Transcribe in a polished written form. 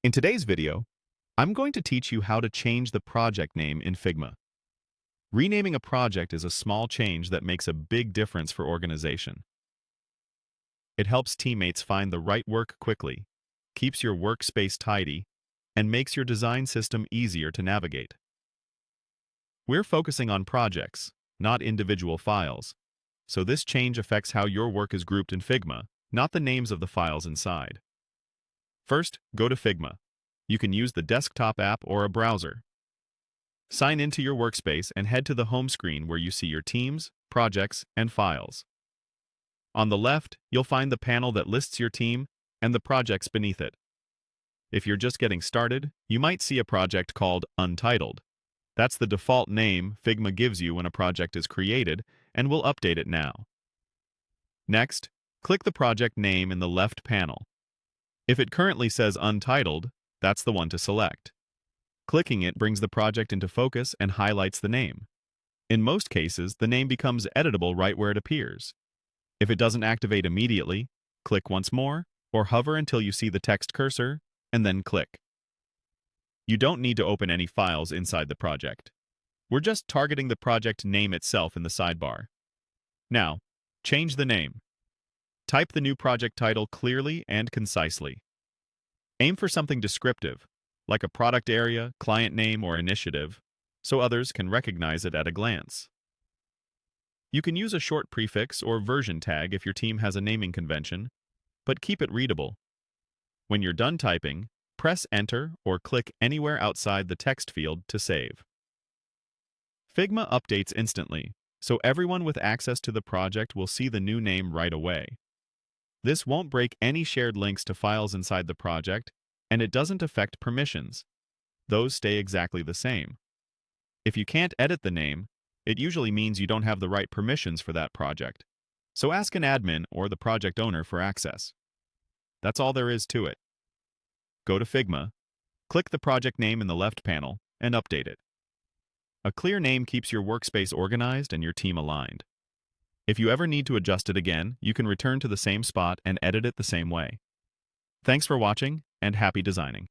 In today's video, I'm going to teach you how to change the project name in Figma. Renaming a project is a small change that makes a big difference for organization. It helps teammates find the right work quickly, keeps your workspace tidy, and makes your design system easier to navigate. We're focusing on projects, not individual files, so this change affects how your work is grouped in Figma, not the names of the files inside. First, go to Figma. You can use the desktop app or a browser. Sign into your workspace and head to the home screen where you see your teams, projects, and files. On the left, you'll find the panel that lists your team and the projects beneath it. If you're just getting started, you might see a project called Untitled. That's the default name Figma gives you when a project is created, and we'll update it now. Next, click the project name in the left panel. If it currently says Untitled, that's the one to select. Clicking it brings the project into focus and highlights the name. In most cases, the name becomes editable right where it appears. If it doesn't activate immediately, click once more, or hover until you see the text cursor, and then click. You don't need to open any files inside the project. We're just targeting the project name itself in the sidebar. Now, change the name. Type the new project title clearly and concisely. Aim for something descriptive, like a product area, client name, or initiative, so others can recognize it at a glance. You can use a short prefix or version tag if your team has a naming convention, but keep it readable. When you're done typing, press Enter or click anywhere outside the text field to save. Figma updates instantly, so everyone with access to the project will see the new name right away. This won't break any shared links to files inside the project, and it doesn't affect permissions. Those stay exactly the same. If you can't edit the name, it usually means you don't have the right permissions for that project. So ask an admin or the project owner for access. That's all there is to it. Go to Figma, click the project name in the left panel, and update it. A clear name keeps your workspace organized and your team aligned. If you ever need to adjust it again, you can return to the same spot and edit it the same way. Thanks for watching, and happy designing.